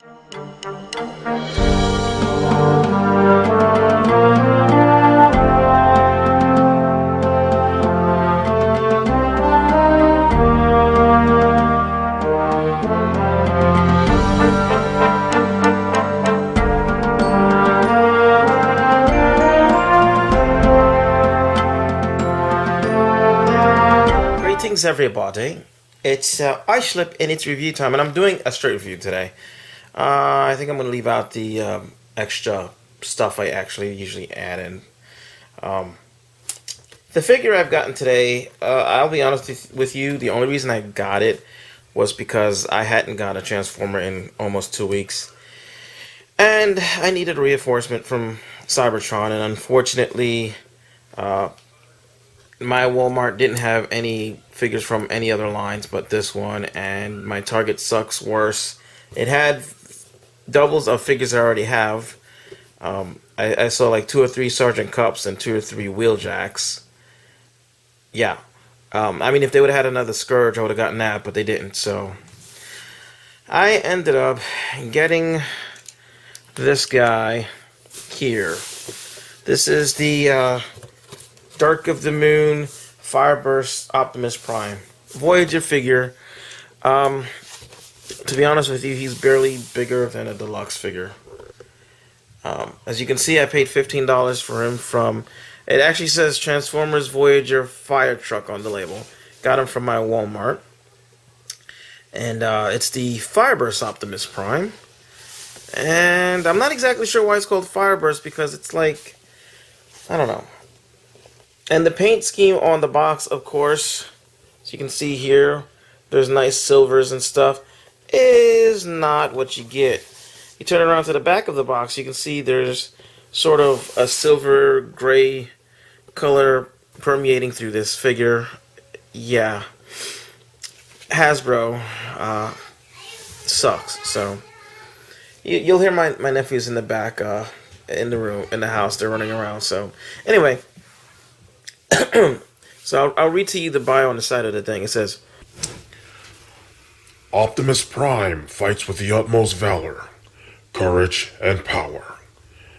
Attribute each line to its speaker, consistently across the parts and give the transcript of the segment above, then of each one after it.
Speaker 1: Greetings everybody, it's iShlip in its review time, and I'm doing a straight review today. I think I'm going to leave out the extra stuff I actually usually add in. The figure I've gotten today, I'll be honest with you, the only reason I got it was because I hadn't got a Transformer in almost 2 weeks. And I needed a reinforcement from Cybertron, and unfortunately, my Walmart didn't have any figures from any other lines but this one, and my Target sucks worse. It had doubles of figures I already have. I saw like 2 or 3 Sergeant Cups and 2 or 3 Wheeljacks. Yeah. I mean, if they would have had another Scourge, I would have gotten that, but they didn't, so I ended up getting this guy here. This is the Dark of the Moon Fireburst Optimus Prime Voyager figure. To be honest with you, he's barely bigger than a deluxe figure. As you can see, I paid $15 for him from, it actually says Transformers Voyager Fire Truck on the label. Got him from my Walmart. And it's the Fireburst Optimus Prime. And I'm not exactly sure why it's called Fireburst, because it's like, I don't know. And the paint scheme on the box, of course, as you can see here, there's nice silvers and stuff, is not what you get. You turn around to the back of the box, you can see there's sort of a silver gray color permeating through this figure. Yeah. Hasbro sucks. So you'll hear my nephews in the back in the room, in the house. They're running around. So anyway, so I'll read to you the bio on the side of the thing. It says,
Speaker 2: Optimus Prime fights with the utmost valor, courage, and power.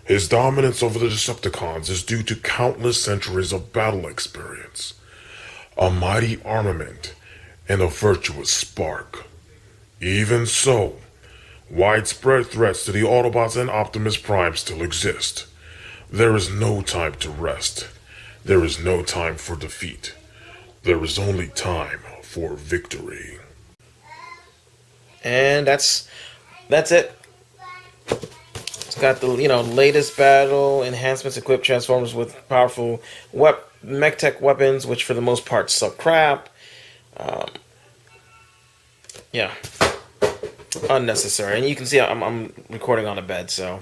Speaker 2: His dominance over the Decepticons is due to countless centuries of battle experience, a mighty armament, and a virtuous spark. Even so, widespread threats to the Autobots and Optimus Prime still exist. There is no time to rest. There is no time for defeat. There is only time for victory.
Speaker 1: and that's it. It's got the latest battle enhancements, equipped Transformers with powerful mech tech weapons, which for the most part suck crap. Yeah, unnecessary. And you can see I'm recording on a bed, so.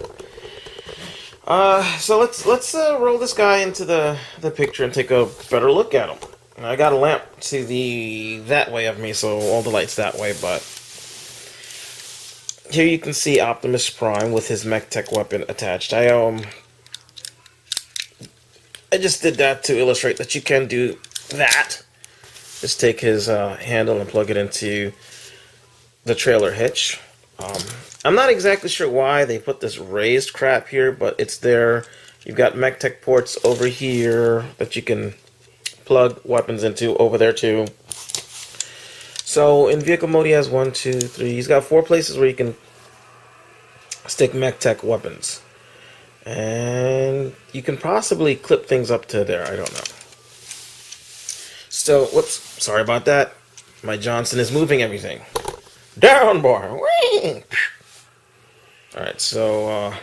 Speaker 1: So let's roll this guy into the picture and take a better look at him. I got a lamp to that way of me, so all the light's that way, but here you can see Optimus Prime with his mech tech weapon attached. I just did that to illustrate that you can do that. Just take his handle and plug it into the trailer hitch. I'm not exactly sure why they put this raised crap here, but it's there. You've got mech tech ports over here that you can plug weapons into over there too. So in vehicle mode he has 1, 2, 3. He's got 4 places where you can stick mech tech weapons. And you can possibly clip things up to there, I don't know. So, whoops, sorry about that. My Johnson is moving everything. Down, boy! Whee! Alright, so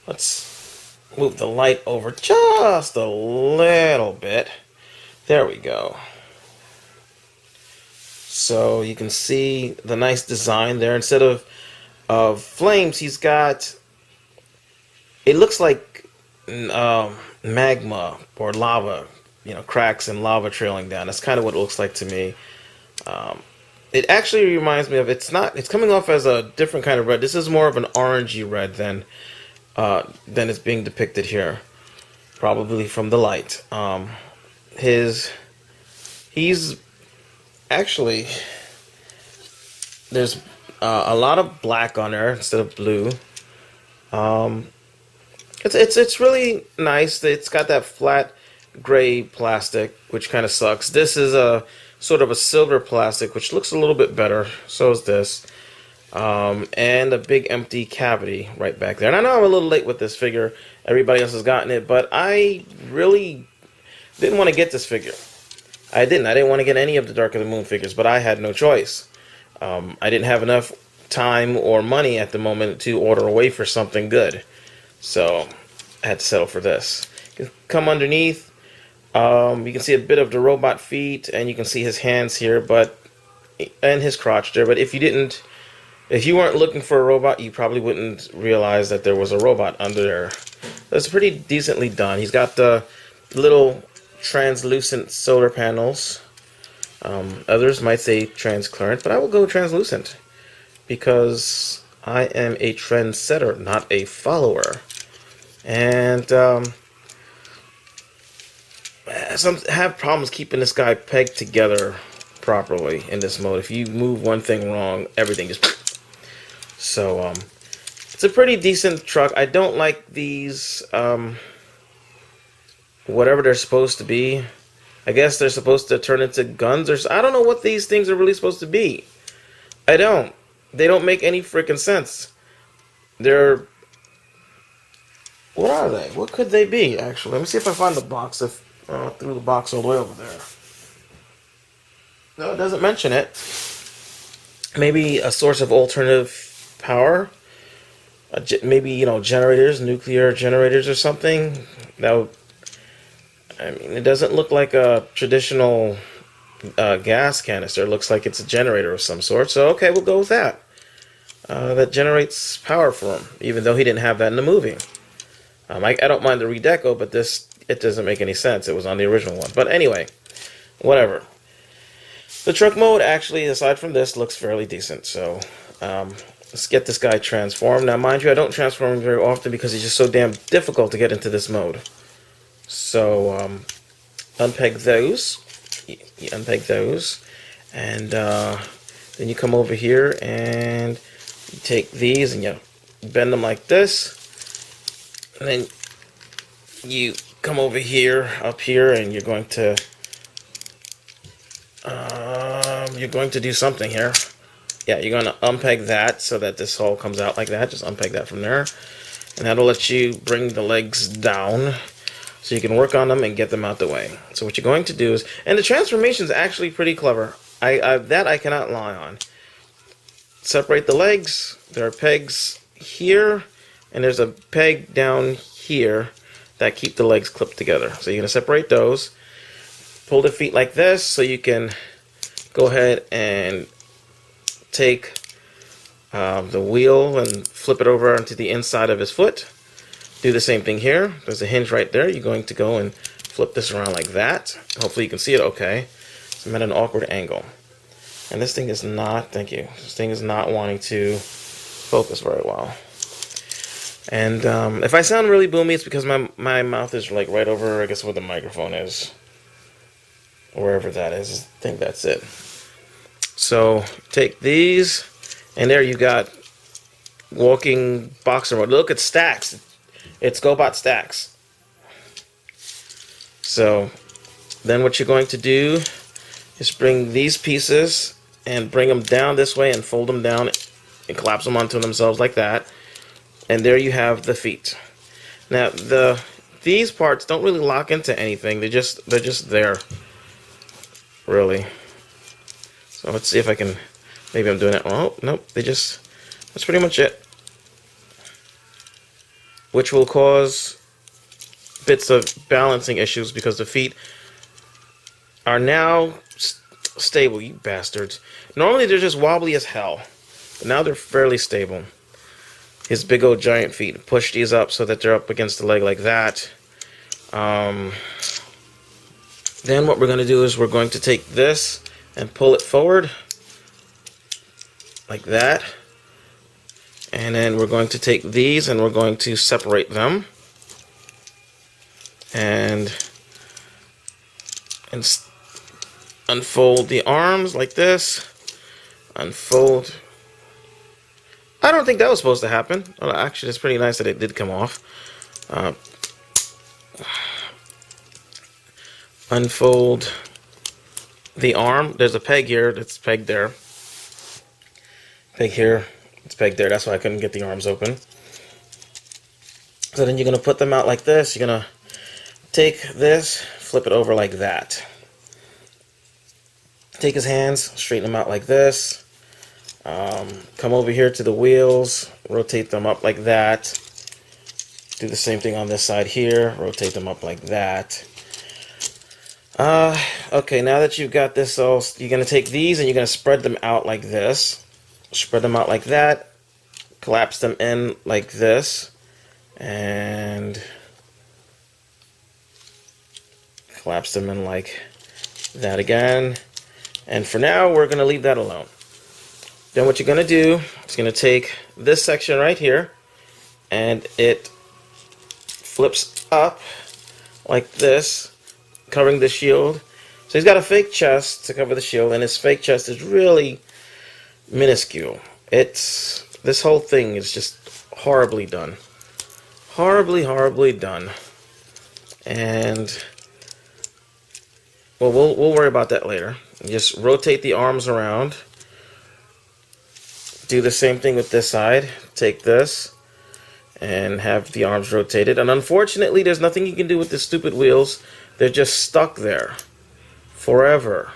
Speaker 1: let's move the light over just a little bit. There we go. So you can see the nice design there. Instead of flames, he's got, it looks like magma or lava, cracks and lava trailing down. That's kind of what it looks like to me. It actually reminds me of, it's coming off as a different kind of red. This is more of an orangey red than it's being depicted here, probably from the light. He's actually, there's A lot of black on there instead of blue. It's really nice. It's got that flat gray plastic, which kind of sucks. This is a sort of a silver plastic, which looks a little bit better. So is this. And a big empty cavity right back there. And I know I'm a little late with this figure. Everybody else has gotten it, but I really didn't want to get this figure. I didn't want to get any of the Dark of the Moon figures, but I had no choice. I didn't have enough time or money at the moment to order away for something good. So I had to settle for this. You can come underneath. You can see a bit of the robot feet, and you can see his hands here, and his crotch there. But if you weren't looking for a robot, you probably wouldn't realize that there was a robot under there. That's pretty decently done. He's got the little translucent solar panels. Others might say transparent, but I will go translucent because I am a trendsetter, not a follower. And some have problems keeping this guy pegged together properly in this mode. If you move one thing wrong, everything just... So, it's a pretty decent truck. I don't like these, whatever they're supposed to be. I guess they're supposed to turn into guns or... I don't know what these things are really supposed to be. I don't. They don't make any freaking sense. They're... What are they? What could they be, actually? Let me see if I find the box. Threw the box all the way over there. No, it doesn't mention it. Maybe a source of alternative power. Maybe, generators, nuclear generators or something. That would... I mean, it doesn't look like a traditional gas canister. It looks like it's a generator of some sort. So, okay, we'll go with that. That generates power for him, even though he didn't have that in the movie. I don't mind the redeco, but it doesn't make any sense. It was on the original one. But anyway, whatever. The truck mode, actually, aside from this, looks fairly decent. So, let's get this guy transformed. Now, mind you, I don't transform him very often because he's just so damn difficult to get into this mode. So, unpeg those. You unpeg those. And then you come over here and you take these and you bend them like this. And then you come over here, up here, and you're going to do something here. Yeah, you're going to unpeg that so that this hole comes out like that. Just unpeg that from there. And that'll let you bring the legs down so you can work on them and get them out the way. So what you're going to do is... And the transformation is actually pretty clever. That I cannot lie on. Separate the legs. There are pegs here. And there's a peg down here that keep the legs clipped together. So you're going to separate those. Pull the feet like this so you can go ahead and take the wheel and flip it over onto the inside of his foot. Do the same thing here. There's a hinge right there. You're going to go and flip this around like that. Hopefully you can see it okay. So I'm at an awkward angle. And this thing is not, thank you, this thing is not wanting to focus very well. And if I sound really boomy, it's because my mouth is like right over, I guess, where the microphone is. Wherever that is, I think that's it. So take these, and there you got walking boxer mode. Look, it's stacks. It's GoBot stacks. So then what you're going to do is bring these pieces and bring them down this way and fold them down and collapse them onto themselves like that. And there you have the feet. Now these parts don't really lock into anything. They're just there. Really. So let's see if I can, maybe I'm doing it. Oh, nope, that's pretty much it. Which will cause bits of balancing issues because the feet are now stable, you bastards. Normally they're just wobbly as hell, but now they're fairly stable. His big old giant feet. Push these up so that they're up against the leg like that. Then what we're going to do is we're going to take this and pull it forward like that. And then we're going to take these and we're going to separate them. And unfold the arms like this. Unfold I don't think that was supposed to happen. Well, actually, it's pretty nice that it did come off. Uh, unfold the arm. There's a peg here that's pegged there. Peg here. It's pegged there. That's why I couldn't get the arms open. So then you're going to put them out like this. You're going to take this, flip it over like that. Take his hands, straighten them out like this. Come over here to the wheels, rotate them up like that. Do the same thing on this side here, rotate them up like that. Okay, now that you've got this all, you're going to take these and you're going to spread them out like this. Spread them out like that. Collapse them in like this. And collapse them in like that again. And for now, we're going to leave that alone. Then what you're going to do is going to take this section right here, and it flips up like this, covering the shield. So he's got a fake chest to cover the shield, and his fake chest is really minuscule. This whole thing is just horribly done. Horribly done. And well, we'll worry about that later. Just rotate the arms around. Do the same thing with this side. Take this and have the arms rotated. And unfortunately, there's nothing you can do with the stupid wheels. They're just stuck there forever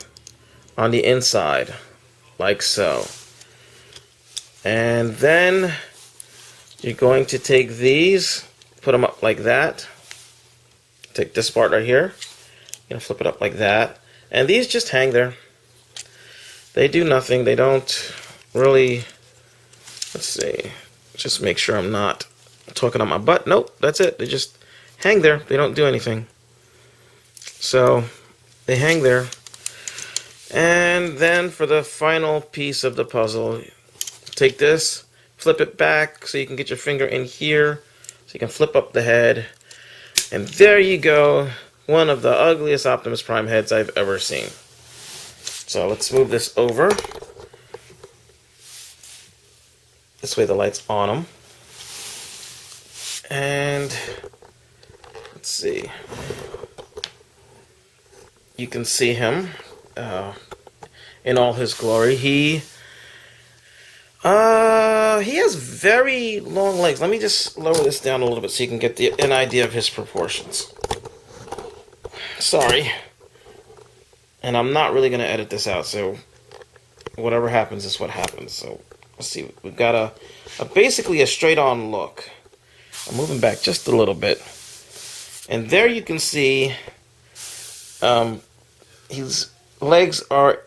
Speaker 1: on the inside, like so. And then you're going to take these, put them up like that. Take this part right here. You're going to flip it up like that. And these just hang there. They do nothing. They don't really... Let's see. Just make sure I'm not talking on my butt. Nope, that's it. They just hang there. They don't do anything. So, they hang there. And then for the final piece of the puzzle, take this, flip it back so you can get your finger in here. So you can flip up the head. And there you go. One of the ugliest Optimus Prime heads I've ever seen. So let's move this over. This way the light's on him. And let's see. You can see him in all his glory. He has very long legs. Let me just lower this down a little bit so you can get an idea of his proportions. Sorry. And I'm not really going to edit this out, so whatever happens is what happens. So let's see. We've got basically a straight-on look. I'm moving back just a little bit. And there you can see his legs are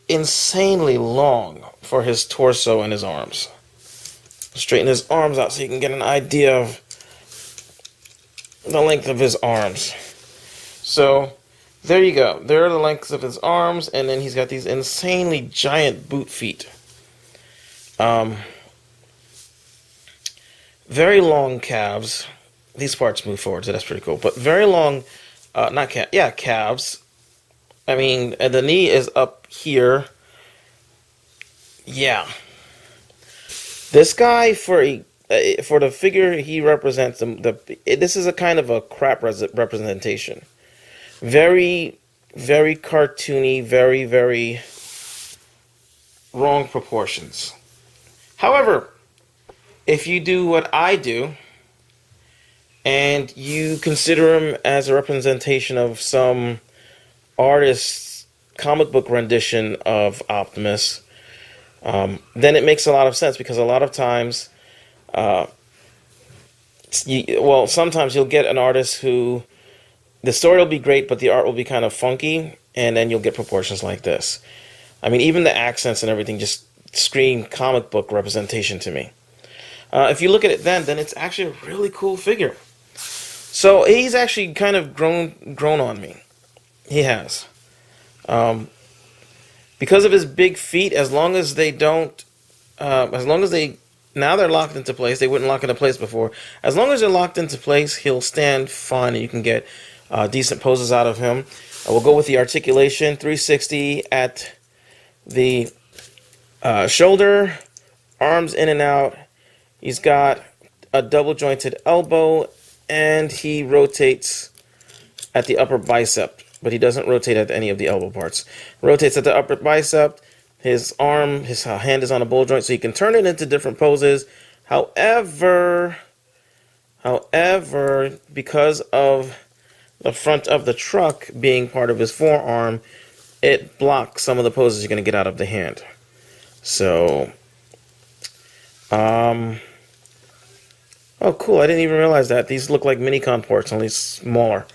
Speaker 1: insanely long for his torso and his arms. Straighten his arms out so you can get an idea of the length of his arms. So, there you go. There are the lengths of his arms, and then he's got these insanely giant boot feet. Very long calves. These parts move forward, so that's pretty cool. But very long, calves. I mean, and the knee is up here. Yeah. This guy, for the figure he represents, this is a kind of a crap representation. Very, very cartoony, very, very wrong proportions. However, if you do what I do, and you consider him as a representation of some artist's comic book rendition of Optimus, then it makes a lot of sense, because a lot of times, sometimes you'll get an artist who, the story will be great, but the art will be kind of funky, and then you'll get proportions like this. I mean, even the accents and everything just scream comic book representation to me. If you look at it then it's actually a really cool figure. So he's actually kind of grown on me. He has. Because of his big feet, as long as they now they're locked into place. They wouldn't lock into place before. As long as they're locked into place, he'll stand fine, and you can get decent poses out of him. We'll go with the articulation, 360 at the shoulder, arms in and out, He's got a double jointed elbow, and he rotates at the upper bicep, but he doesn't rotate at any of the elbow parts. Rotates at the upper bicep. His arm, his hand is on a ball joint, so he can turn it into different poses. However, because of the front of the truck being part of his forearm, it blocks some of the poses you're going to get out of the hand. So, oh cool, I didn't even realize that. These look like Minicon ports, only smaller.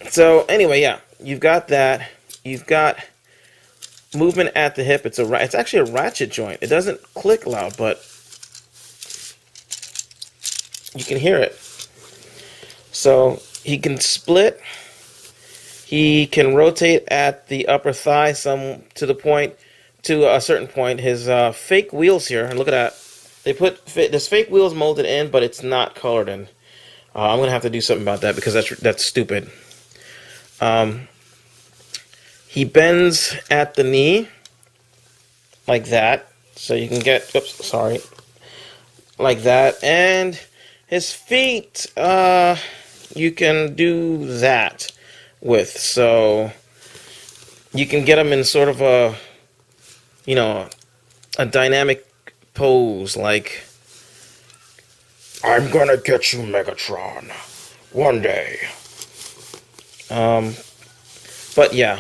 Speaker 1: So anyway, yeah, you've got that. You've got movement at the hip. It's actually a ratchet joint. It doesn't click loud, but you can hear it. So he can split. He can rotate at the upper thigh to a certain point. His fake wheels here, and look at that. They put this fake wheels molded in, but it's not colored in. I'm gonna have to do something about that because that's stupid. He bends at the knee like that, so you can get, like that, and his feet, you can do that with, so you can get him in sort of a, a dynamic pose, like, I'm gonna get you, Megatron, one day. But yeah.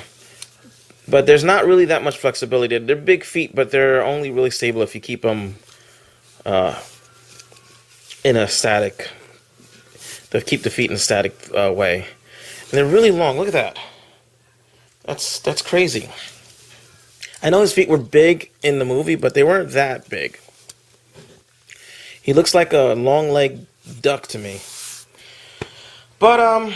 Speaker 1: But there's not really that much flexibility. They're big feet, but they're only really stable if you keep them in a static. They keep the feet in a static way. And they're really long. Look at that. That's crazy. I know his feet were big in the movie, but they weren't that big. He looks like a long-legged duck to me. But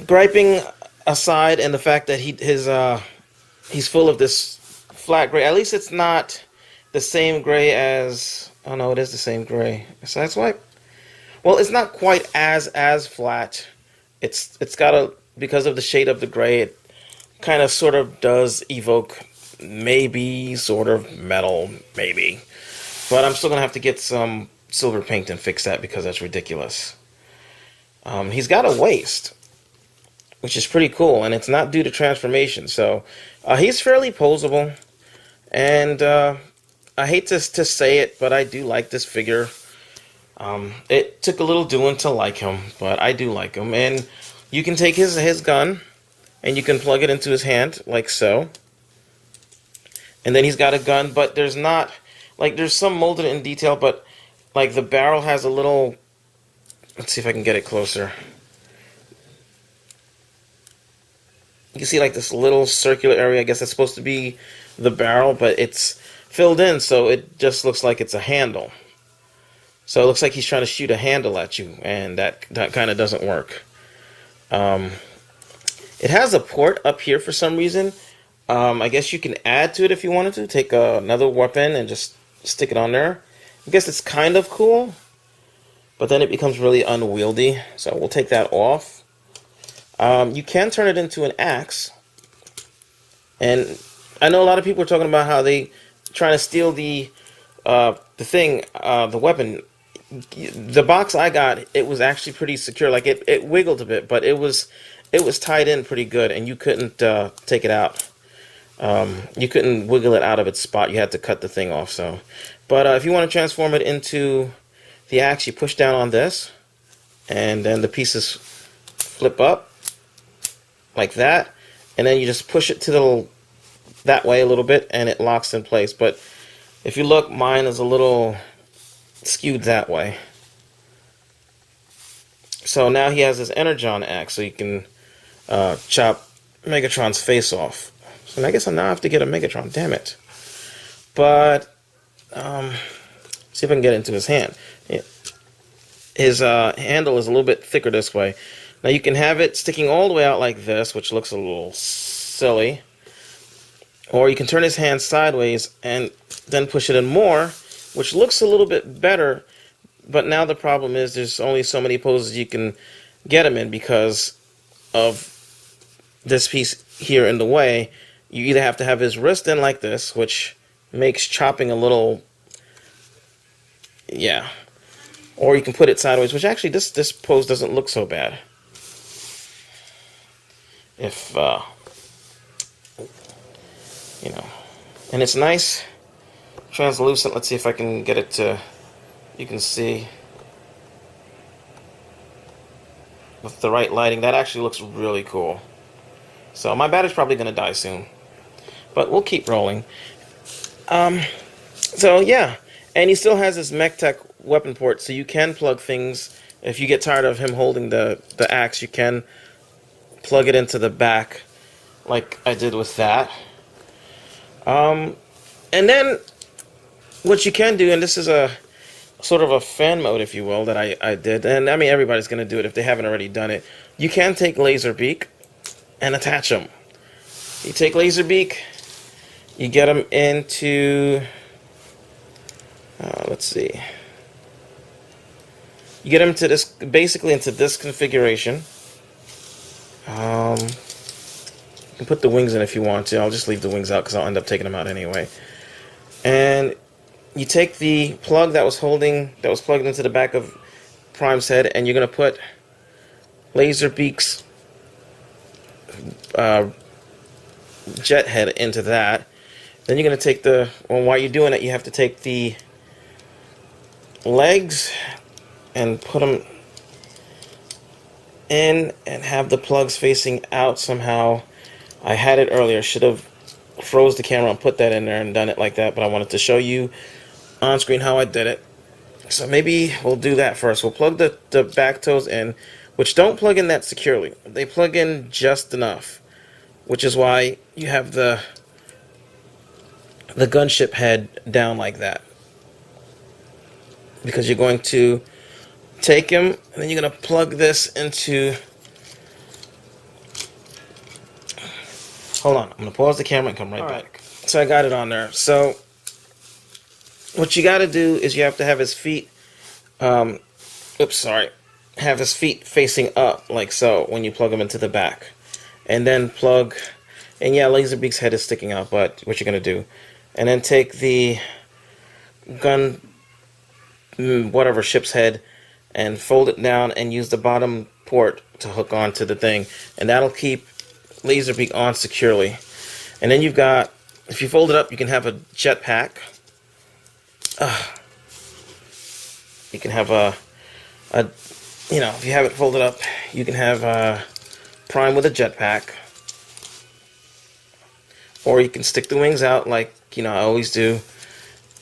Speaker 1: griping aside, and the fact that he's full of this flat gray. At least it's not the same gray as. Oh no, it is the same gray. So that's why. Well, it's not quite as flat. It's got because of the shade of the gray. It kind of sort of does evoke maybe sort of metal, maybe. But I'm still gonna have to get some silver paint and fix that because that's ridiculous. He's got a waist, which is pretty cool, and it's not due to transformation. So he's fairly posable, and I hate to say it, but I do like this figure. It took a little doing to like him, but I do like him. And you can take his gun, and you can plug it into his hand, like so. And then he's got a gun, but there's not, like, there's some molded in detail, but, like, the barrel has a little, let's see if I can get it closer. You can see like this little circular area. I guess that's supposed to be the barrel, but it's filled in, so it just looks like it's a handle. So it looks like he's trying to shoot a handle at you, and that kind of doesn't work. It has a port up here for some reason. I guess you can add to it if you wanted to. Take another weapon and just stick it on there. I guess it's kind of cool, but then it becomes really unwieldy, so we'll take that off. You can turn it into an axe, and I know a lot of people are talking about how they trying to steal the weapon. The box I got, it was actually pretty secure. Like it wiggled a bit, but it was tied in pretty good, and you couldn't take it out. You couldn't wiggle it out of its spot. You had to cut the thing off. So, but if you want to transform it into the axe, you push down on this, and then the pieces flip up like that, and then you just push it to that way a little bit, and it locks in place. But if you look, mine is a little skewed that way. So now he has his Energon axe, so you can chop Megatron's face off. So I guess I now have to get a Megatron, damn it. But see if I can get it into his hand. His handle is a little bit thicker this way. Now you can have it sticking all the way out like this, which looks a little silly. Or you can turn his hand sideways and then push it in more, which looks a little bit better. But now the problem is there's only so many poses you can get him in because of this piece here in the way. You either have to have his wrist in like this, which makes chopping a little Yeah. Or you can put it sideways, which actually this pose doesn't look so bad. If you know, and it's nice, translucent. Let's see if I can get it to. You can see with the right lighting, that actually looks really cool. So my battery's probably gonna die soon, but we'll keep rolling. So yeah, and he still has his MechTech weapon port, so you can plug things. If you get tired of him holding the axe, you can plug it into the back, like I did with that. And then what you can do, and this is a sort of a fan mode, if you will, that I did, and I mean everybody's going to do it if they haven't already done it. You can take Laserbeak and attach them. You take Laserbeak, you get them into, let's see, you get them to this, basically into this configuration. You can put the wings in if you want to. I'll just leave the wings out because I'll end up taking them out anyway. And you take the plug that was plugged into the back of Prime's head, and you're going to put Laserbeak's jet head into that. Then you're going to take while you're doing it, you have to take the legs and put them in and have the plugs facing out somehow. I had it earlier. Should have froze the camera and put that in there and done it like that, but I wanted to show you on screen how I did it. So maybe we'll do that first. We'll plug the back toes in, which don't plug in that securely. They plug in just enough, which is why you have the gunship head down like that. Because you're going to take him, and then you're going to plug this into... Hold on, I'm going to pause the camera and come right back. So I got it on there. So what you got to do is you have to have his feet, have his feet facing up like so when you plug him into the back. And then plug, and yeah, Laserbeak's head is sticking out, but what you're going to do. And then take the gun, whatever, ship's head, and fold it down and use the bottom port to hook onto the thing. And that'll keep Laserbeak on securely. And then you've got, if you fold it up, you can have a jetpack. You can have if you have it folded up, you can have Prime with a jetpack. Or you can stick the wings out like, I always do.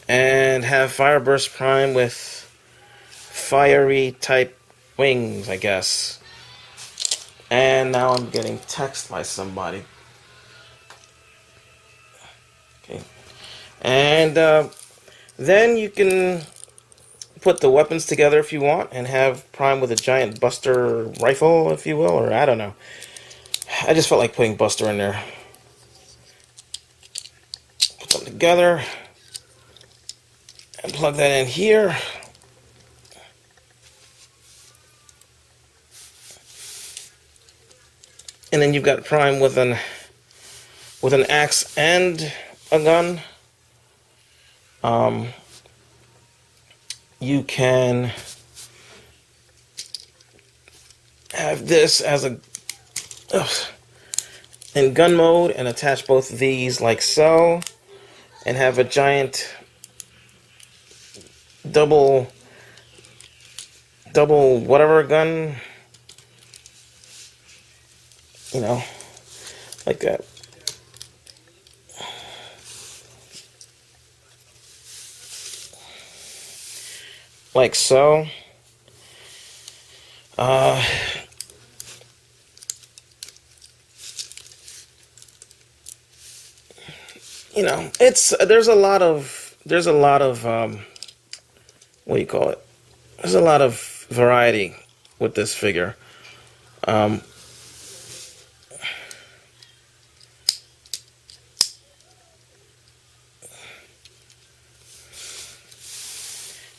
Speaker 1: And have Fireburst Prime with fiery type wings, I guess. And now I'm getting text by somebody. Okay. And then you can put the weapons together if you want and have Prime with a giant Buster rifle, if you will, or I don't know. I just felt like putting Buster in there. Put them together and plug that in here. And then you've got Prime with an axe and a gun. You can have this as in gun mode and attach both of these like so, and have a giant double whatever gun, like that. Like so. There's a lot of what do you call it? There's a lot of variety with this figure.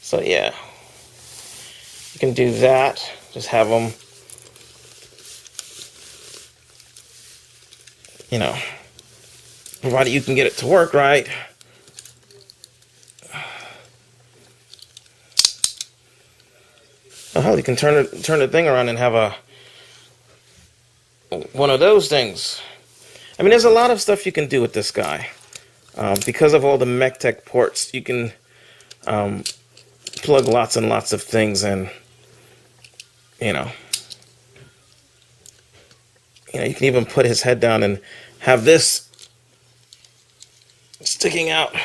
Speaker 1: So yeah, you can do that. Just have them, provided you can get it to work right. Oh, hell, you can turn the thing around and have one of those things. I mean, there's a lot of stuff you can do with this guy. Because of all the MechTech ports, you can plug lots and lots of things in. You know, you can even put his head down and have this sticking out,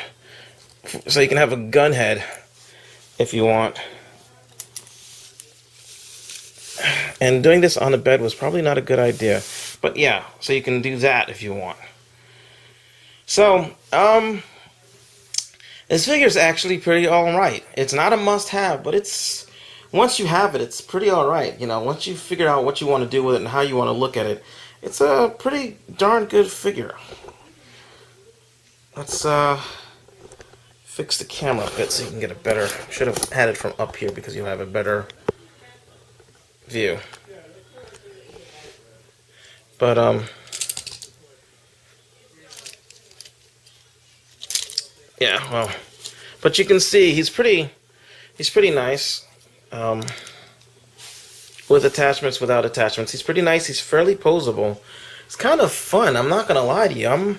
Speaker 1: so you can have a gun head if you want. And doing this on the bed was probably not a good idea, but yeah, so you can do that if you want. So, this figure is actually pretty alright. It's not a must-have, but it's, once you have it, it's pretty alright. You know, once you figure out what you want to do with it and how you want to look at it, it's a pretty darn good figure. Let's fix the camera a bit so you can get a better, should have had it from up here because you'll have a better view. But yeah, well, but you can see he's pretty nice. With attachments, without attachments, he's pretty nice. He's fairly posable. It's kind of fun. I'm not gonna lie to you. I'm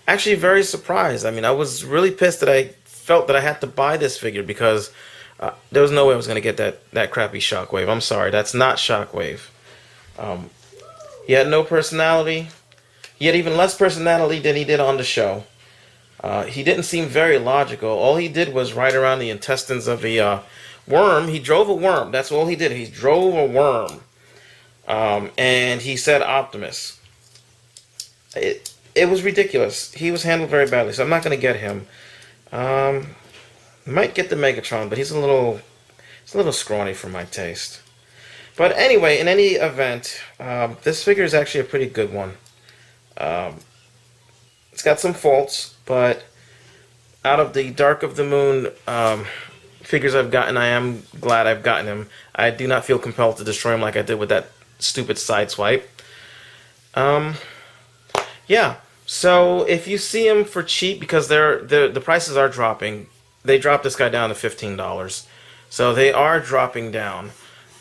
Speaker 1: actually very surprised. I mean, I was really pissed that I felt that I had to buy this figure because there was no way I was gonna get that crappy Shockwave. I'm sorry, that's not Shockwave. He had no personality. He had even less personality than he did on the show. He didn't seem very logical. All he did was ride around the intestines of a worm. He drove a worm. That's all he did. He drove a worm. And he said Optimus. It was ridiculous. He was handled very badly, so I'm not going to get him. Might get the Megatron, but he's a little scrawny for my taste. But anyway, in any event, this figure is actually a pretty good one. It's got some faults, but out of the Dark of the Moon figures I've gotten, I am glad I've gotten him. I do not feel compelled to destroy him like I did with that stupid Sideswipe. Yeah, so if you see him for cheap, because the prices are dropping, they dropped this guy down to $15. So they are dropping down.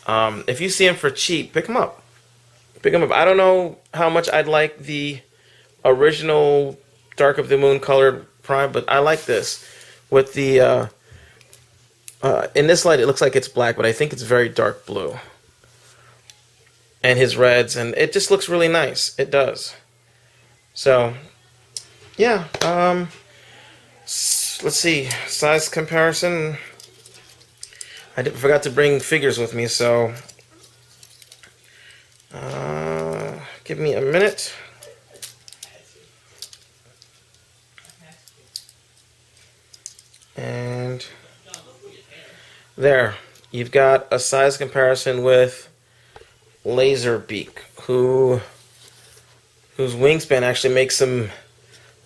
Speaker 1: If you see him for cheap, pick him up. Pick him up. I don't know how much I'd like the original Dark of the Moon colored Prime, but I like this. With the in this light, it looks like it's black, but I think it's very dark blue. And his reds, and it just looks really nice. It does. So, yeah. Let's see. Size comparison. I forgot to bring figures with me, so give me a minute. And there, you've got a size comparison with Laserbeak, whose wingspan actually makes him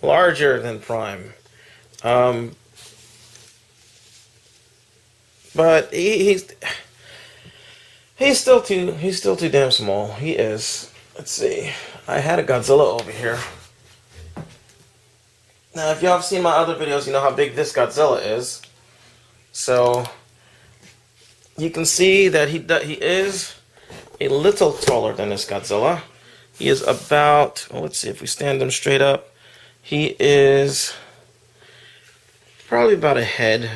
Speaker 1: larger than Prime. But he's still too damn small. He is. Let's see. I had a Godzilla over here. Now, if y'all have seen my other videos, you know how big this Godzilla is. So you can see that he is a little taller than this Godzilla. He is about, well, let's see if we stand him straight up. He is probably about a head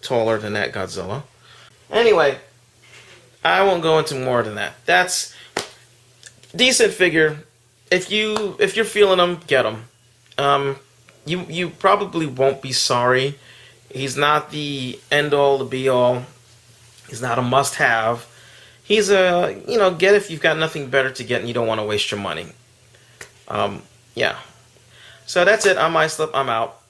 Speaker 1: taller than that Godzilla. Anyway, I won't go into more than that. That's decent figure. If you're feeling him, get him. You probably won't be sorry. He's not the end all, the be all. He's not a must have. He's a, get if you've got nothing better to get and you don't want to waste your money. Yeah. So that's it. I'm iSlip. I'm out.